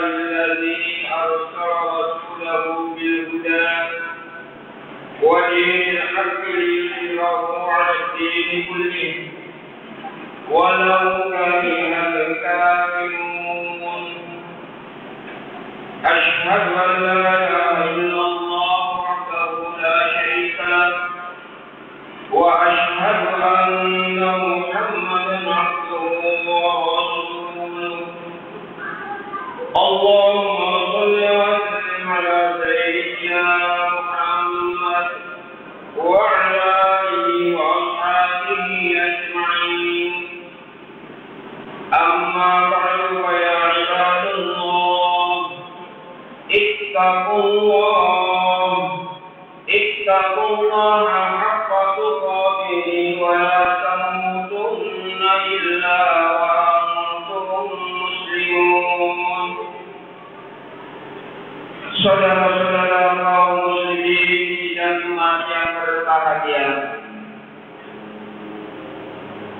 الذي أرسل رسوله بالهدى ودين الحق ليظهره على الدين كله ولو كره الكافرون. أشهد أن لا إله إلا الله وحده لا شريك له وأشهد أن محمدا عبده ورسوله. اللهم صل وسلم على سيدنا محمد وعلى آله وأصحابه أجمعين. أما بعد فيا عباد الله اتقوا الله حق تقاته ولا تموتن إلا وأنتم مسلمون. Saudara-saudara kaum muslimin dan umat yang berbahagia,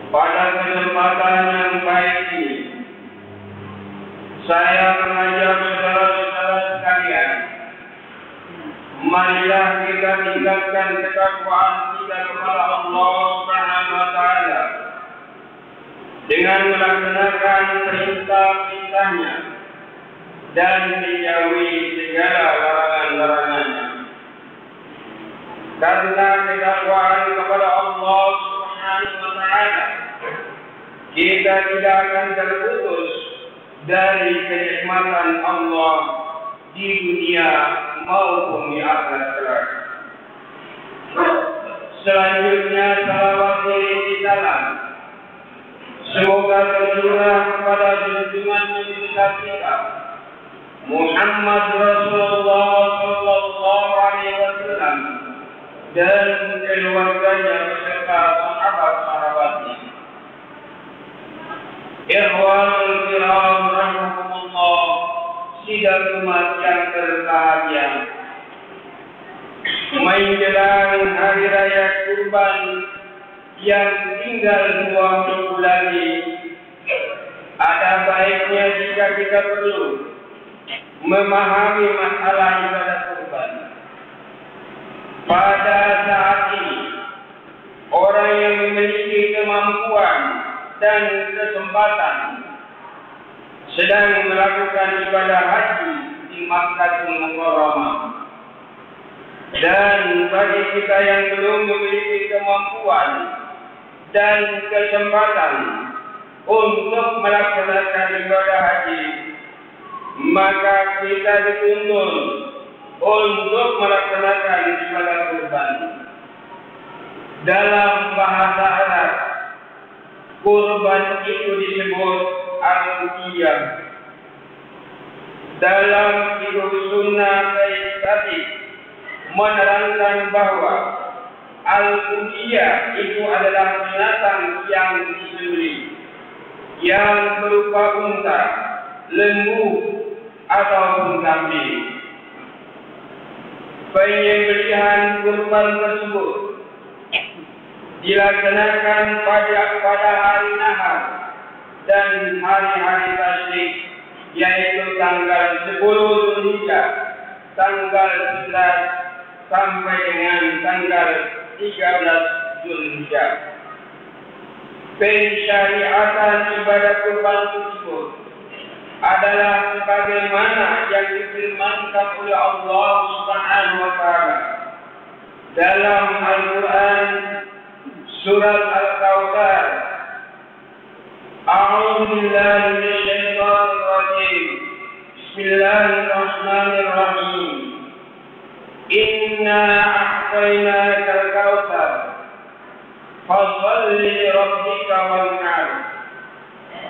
pada kesempatan yang baik ini saya mengajak saudara-saudara sekalian, marilah kita tingkatkan ketakwaan kita kepada Allah Subhanahu wa taala dengan melaksanakan perintah-perintahnya dan menjauhi segala larangan-larangannya. Karena ketakwaan kepada Allah Subhanahu wa taala, kita tidak akan terputus dari kenikmatan Allah di dunia maupun di akhirat kelak. Selanjutnya salawat dan salam semoga tercurah kepada junjungan Nabi kita Muhammad Rasulullah sallallahu alaihi wasallam dan keluarganya beserta sahabat-sahabatnya. Ikhwanul kiram rahimakumullah, sidang umat yang berbahagia, menjelang hari raya Kurban yang tinggal 2 minggu lagi, ada baiknya jika kita perlu memahami masalah ibadah kurban. Pada saat ini, orang yang memiliki kemampuan dan kesempatan sedang melakukan ibadah haji di Makkahul Mukarramah. Dan bagi kita yang belum memiliki kemampuan dan kesempatan untuk melaksanakan ibadah haji, maka kita dituntut untuk melaksanakan ibadah kurban. Dalam bahasa Arab, kurban itu disebut al-udhiyah. Dalam fiqh sunnah tadi menerangkan bahwa al-udhiyah itu adalah binatang yang disembelih, yang berupa unta, lembu ataupun kambing. Penyembelihan kurban tersebut dilaksanakan pada hari nahar dan hari-hari tasyrik, yaitu tanggal 10 Zulhijjah, tanggal 11 sampai dengan tanggal 13 Zulhijjah. Pensyariatan ibadah kurban tersebut adalah sebagaimana yang difirmankan oleh Allah Subhanahu wa taala dalam Al-Qur'an surat Al-Kautsar. A'udzu billahi minasyaitonir rajim. Bismillahirrahmanirrahim. Inna a'tainakal kautsar fasholli li rabbika wanhar.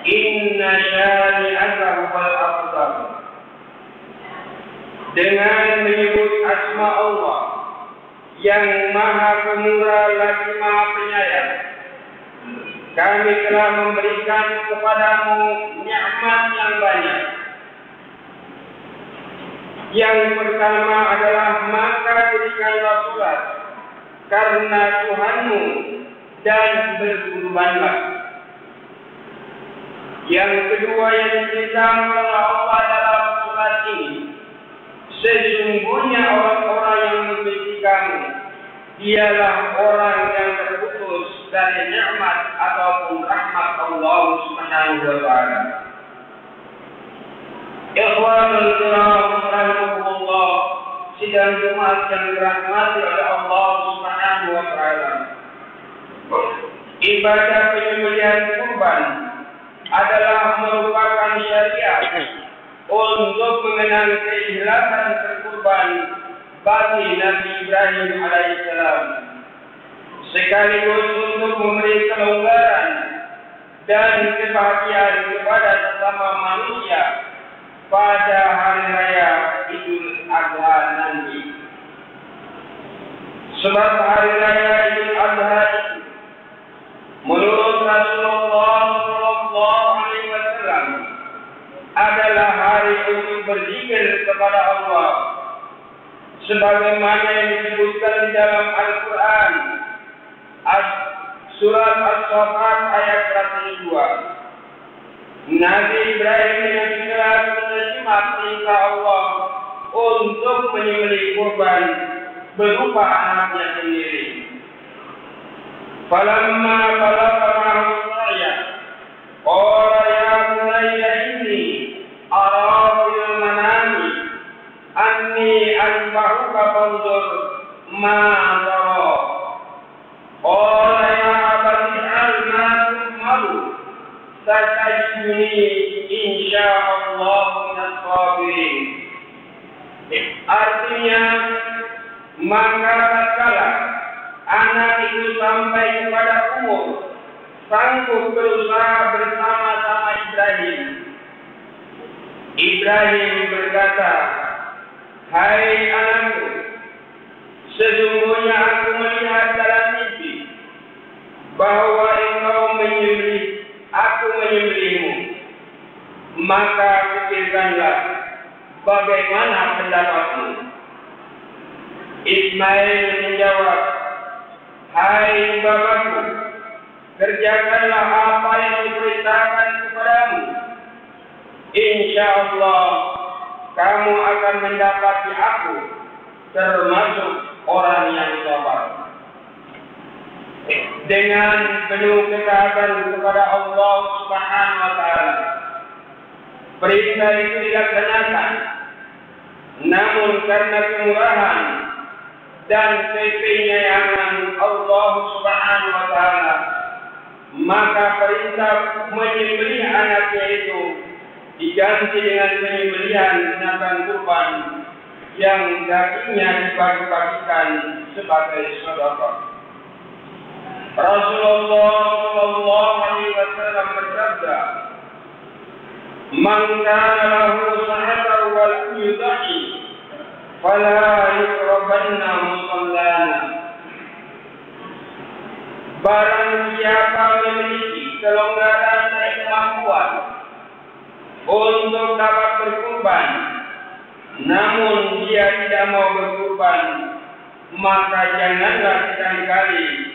Inna syani'aka huwal abtar. Dengan menyebut asma Allah yang maha pemurah lagi maha penyayang, kami telah memberikan kepadamu nikmat yang banyak. Yang pertama adalah maka dirikanlah sholat karena Tuhanmu dan berkurbanlah. Yang kedua yang diberitahu oleh Allah dalam salat ini, sesungguhnya orang-orang yang membenci kamu, dialah orang yang terputus dari nikmat ataupun rahmat Allah Subhanahu wa taala. Ikhwanul kiram rahimakumullah, sidang Jumat yang dirahmati oleh Allah Subhanahu wa taala. Ibadah penyembelihan kurban adalah merupakan syariat untuk mengenang keikhlasan berkurban bagi Nabi Ibrahim alaihissalam, sekaligus untuk memberi kelonggaran dan kebahagiaan kepada sesama manusia pada hari raya Idul Adha nanti. Sebab hari raya Idul Adha itu menurut Rasulullah SAW adalah hari untuk berzikir kepada Allah, sebagaimana yang disebutkan di dalam Al-Quran, surat As-Saffat ayat 102. Nabi Ibrahim yang telah menerima perintah Allah untuk menyembelih kurban berupa anaknya sendiri. Falamma balagha ma'ahu as-sa'ya qala ya bunayya inni ara fil manami anni azbahuka fanzur ma tara. Qala ya abati if'al ma tu'maru satajiduni insyaallah minas sabirin. Artinya, maka tatkala anak itu sampai kepada umur sanggup berusaha bersama-sama Ibrahim. Ibrahim berkata, hai anakku, sesungguhnya aku melihat dalam mimpi bahwa engkau aku menyembelihmu. Maka pikirkanlah bagaimana pendapatmu. Ismail menjawab, hai bapakku, kerjakanlah apa yang diperintahkan kepadamu. Insyaallah kamu akan mendapati aku termasuk orang yang sabar. Dengan penuh ketaatan kepada Allah Subhanahu wa taala, perintah itu dilaksanakan. Namun karena kemurahan dan kepenyayangan Allah Subhanahu wa taala, maka perintah menyembelih anaknya itu diganti dengan penyembelihan binatang kurban yang dagingnya dibagi-bagikan sebagai sedekah. Rasulullah sallallahu alaihi wasallam bersabda, "Man kana lahu sa'atan wa lam yudhi, fala yuqrabanna musallana." Barang siapa memiliki kelonggaran dan kemampuan untuk dapat berkurban, namun dia tidak mau berkurban, maka janganlah sekali-kali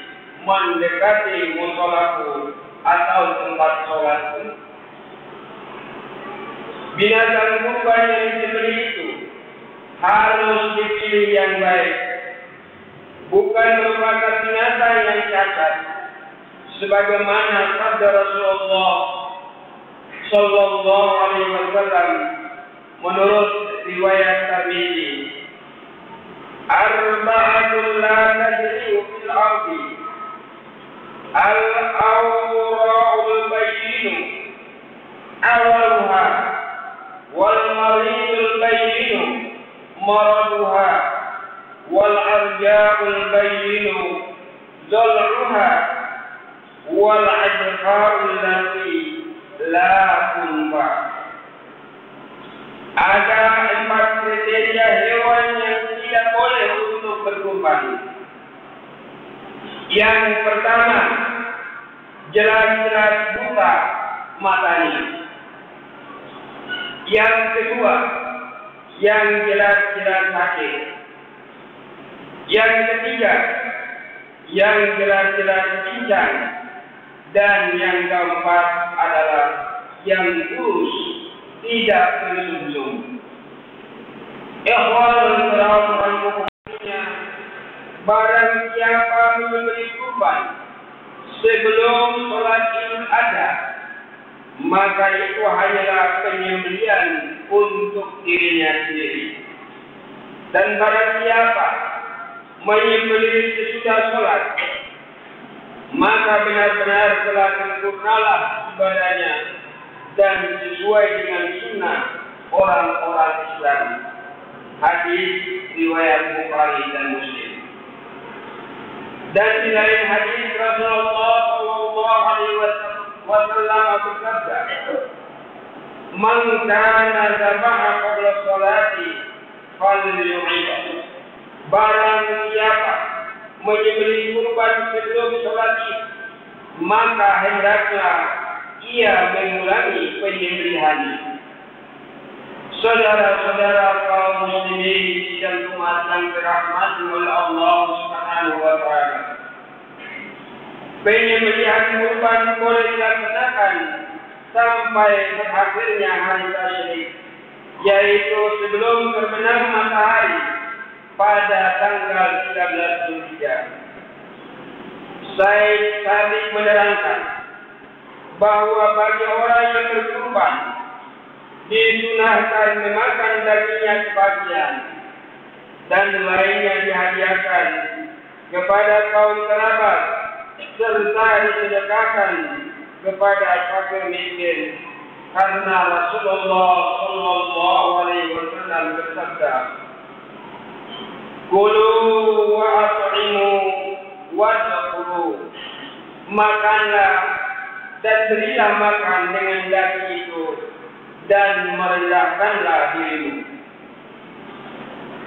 mendekati musolaku atau tempat sholatku. Binatang kurban yang disembelih itu harus dipilih yang baik, bukan merupakan binatang yang cacat, sebagaimana sabda Rasulullah sallallahu alaihi wasallam menurut riwayat Tirmidzi, arba'atul la tajri'u fil ardi al-awra'ul bayyin awaluha wal maridul bayyin maraduha wal arja'ul bayyin zal'uha wal adha'ul lati la tunfa. Ada 4 kriteria hewan yang tidak boleh untuk berkurban. Yang pertama, jelas-jelas buta matanya. Yang kedua, yang jelas-jelas sakit. Yang ketiga, yang jelas-jelas pincang. Dan yang keempat adalah yang kurus, tidak bersumsum. Ikhwanul kiram rahimakumullah, barang siapa memberi kurban sebelum sholat Idul Adha, maka itu hanyalah penyembelihan untuk dirinya sendiri. Dan barang siapa menyembelih sesudah sholat, maka benar-benar telah sempurnalah ibadahnya dan sesuai dengan sunnah orang-orang Islam. Hadis riwayat Bukhari dan Muslim. Dan di lain hadis Rasulullah sallallahu alaihi wasallam bersabda, "Man kana zabaha qabla sholati falyu'id." Barang siapa menyembelih kurban sebelum sholat Id, maka hendaklah ia mengulangi penyembelihannya. Saudara-saudara kaum muslimin dan umat yang dirahmati oleh Allah Subhanahu wa taala, penyembelihan kurban boleh dilaksanakan sampai berakhirnya hari tasyrik, yaitu sebelum terbenam matahari pada tanggal 13 Zulhijjah. Syekh Sabiq menerangkan bahwa bagi orang yang berkurban disunahkan memakan dagingnya sebagian dan lainnya dihadiahkan kepada kaum kerabat serta disedekahkan kepada fakir miskin, karena Rasulullah sallallahu alaihi wasallam bersabda, "Kulu wa at'imu wa taqulu." Makanlah dan berilah makan dengan daging itu dan merendahkanlah dirimu.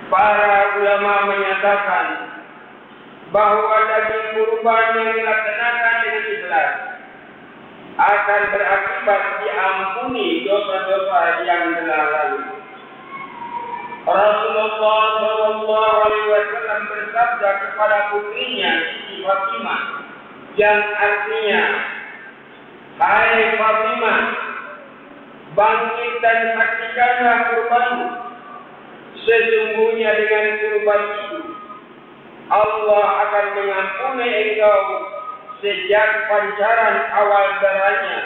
Para ulama menyatakan bahwa daging kurban yang dilaksanakan dengan ikhlas akan berakibat diampuni dosa-dosa yang telah lalu. Rasulullah sallallahu alaihi wasallam bersabda kepada putrinya Siti Fatimah, yang artinya, "Hai Fatimah, bangkit dan saksikanlah kurbanmu. Sesungguhnya dengan kurban itu Allah akan mengampuni engkau sejak pancaran awal darahnya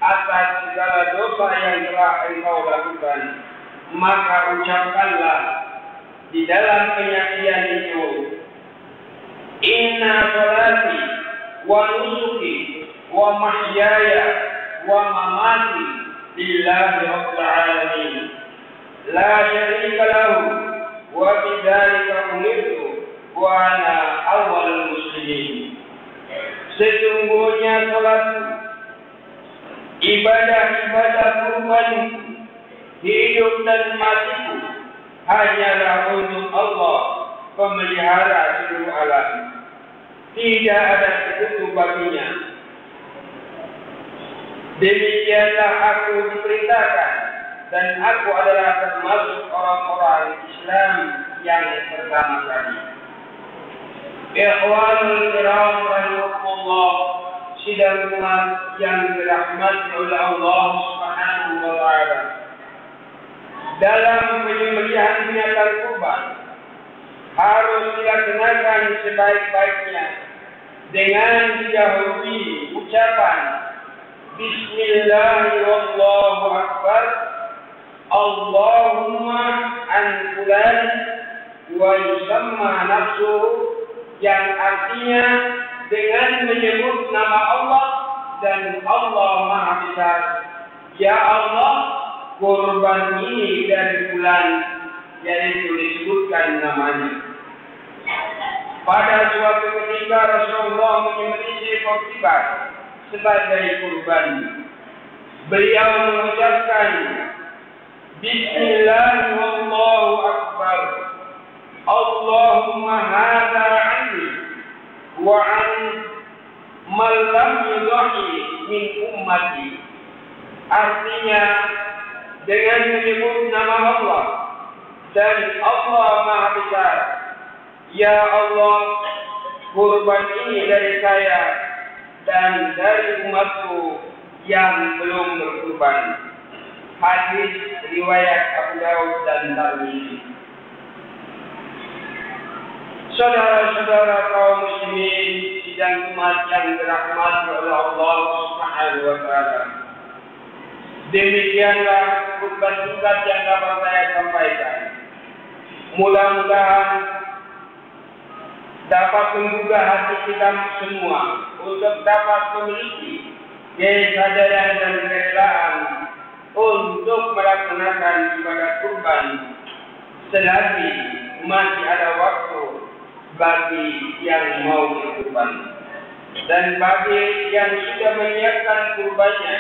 atas segala dosa yang telah engkau lakukan. Maka ucapkanlah di dalam penyaksian itu, Inna salati wa nusuki wa mahyaya wa mamati lillahi rabbil alamin, la syarika lahu wa bidzalika umirtu wa ana awwalul muslimin." Sesungguhnya salatku, ibadah-ibadah kurban, hidup dan matiku hanyalah untuk Allah, pemelihara seluruh alam. Tidak ada sekutu baginya. Demikianlah aku diperintahkan, dan aku adalah termasuk orang-orang Islam yang pertama kali. Ikhwanul kiram rahimakumullah, sidang umat yang dirahmati oleh Allah Subhanahu wa taala. Dalam penyembelihan binatang kurban harus dilaksanakan sebaik-baiknya dengan didahului ucapan Bismillahirrahmanirrahim, Allahu Akbar, Allahumma an fulan wa yusamma nafsuhu, yang artinya dengan menyebut nama Allah dan Allah Maha Besar. Ya Allah, kurban ini dari fulan, yaitu disebutkan namanya. Pada suatu ketika Rasulullah menyembelih seekor kibas sebagai kurban. Beliau mengucapkan Bismillahirrahmanirrahim, Allahu Akbar, Allahumma hadza anni wa an man lam yudhi min ummati. Artinya, dengan menyebut nama Allah dan Allah Maha Besar, Ya Allah, kurban ini dari saya dan dari umatku yang belum berkurban. Hadis riwayat Abu Daud dan Tirmidzi. Saudara-saudara kaum muslimin sidang umat yang dirahmati oleh Allah Subhanahu wa taala. Demikianlah khutbah singkat yang dapat saya sampaikan. Mudah-mudahan dapat menggugah hati kita semua untuk dapat memiliki kesadaran dan kerelaan untuk melaksanakan ibadah kurban selagi masih ada waktu bagi yang mau berkurban, dan bagi yang sudah menyiapkan kurbannya,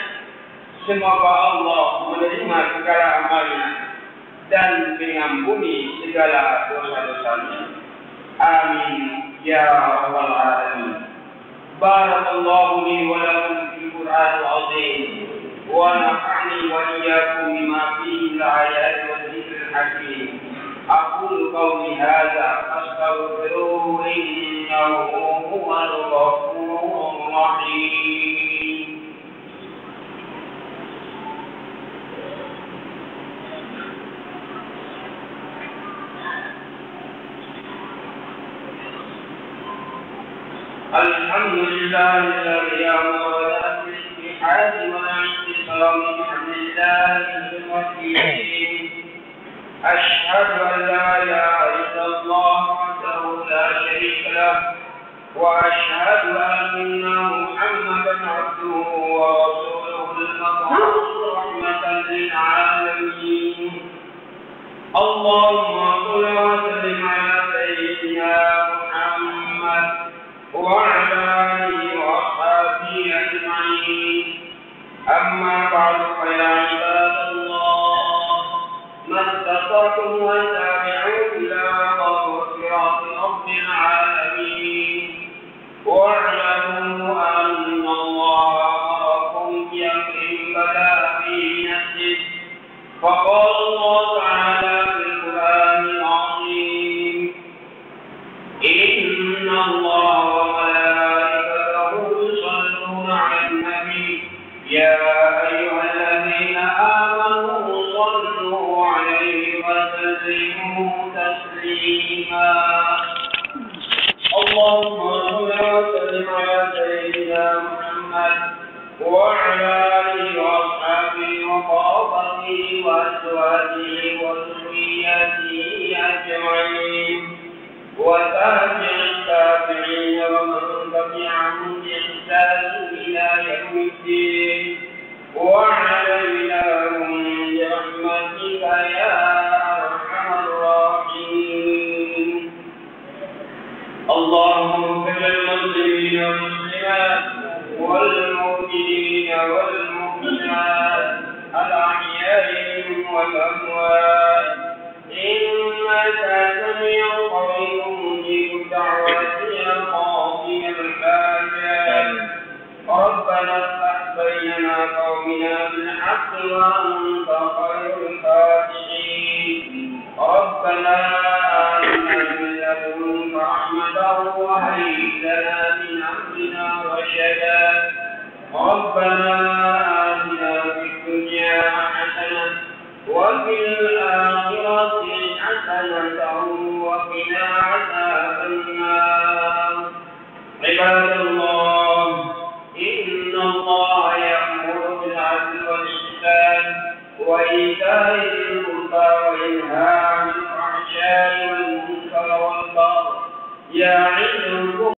semoga Allah menerima segala amalnya dan mengampuni segala dosa-dosanya. Amin ya rabbal alamin. Barakallahu li wa lakum fil Qur'anil azim wa nafa'ani wa iyyakum bima fihi al-ayat wa dhikril hakim. أقول قولي هذا أستغفروه إنه هو الغفور الرحيم. الحمد لله الذي أمرنا بالاتحاد والاعتصام بحمد الله المتين. أشهد أن لا إله إلا الله وحده لا شريك له وأشهد أن محمدا عبده ورسوله المبعوث رحمة للعالمين. اللهم صل وسلم على سيدنا محمد وعلى آله وأصحابه أجمعين. أما بعد فيا عباد الله، ما استطعتم وتابعوا إلى مغفرة رب العالمين، واعلموا أن الله أمركم بأمر بدأ به نفسه، فقال الله تعالى في القرآن العظيم: إن الله وملائكته يصلون على النبي يا أيها الذين آمنوا صلوا عليه وسلموا تسليما. اللهم صل وسلم على سيدنا محمد وعلى آله وأصحابه وقرابته وأزواجه وذريته أجمعين، وتابع التابعين ومن تبعهم بإحسان إلى يوم الدين، وعلينا برحمتك يا أرحم الراحمين. اللهم اغفر للمسلمين والمسلمات والمؤمنين والمؤمنات الأحياء والأموات، إنك سميع قريب مجيب الدعوات يا قاضي الحاجات. ربنا افتح بيننا قومنا بالحق وأنت خير الفاتحين. ربنا آتنا من لدنك رحمة وهيئ لنا من أمرنا رشدا. ربنا آتنا في الدنيا حسنة وفي الآخرة حسنة وقنا عذاب النار. عباد الله، إن الله يأمر بالعدل والإحسان وإيتاء ذي القربى وينهى عن الفحشاء والمنكر والبغي يعظكم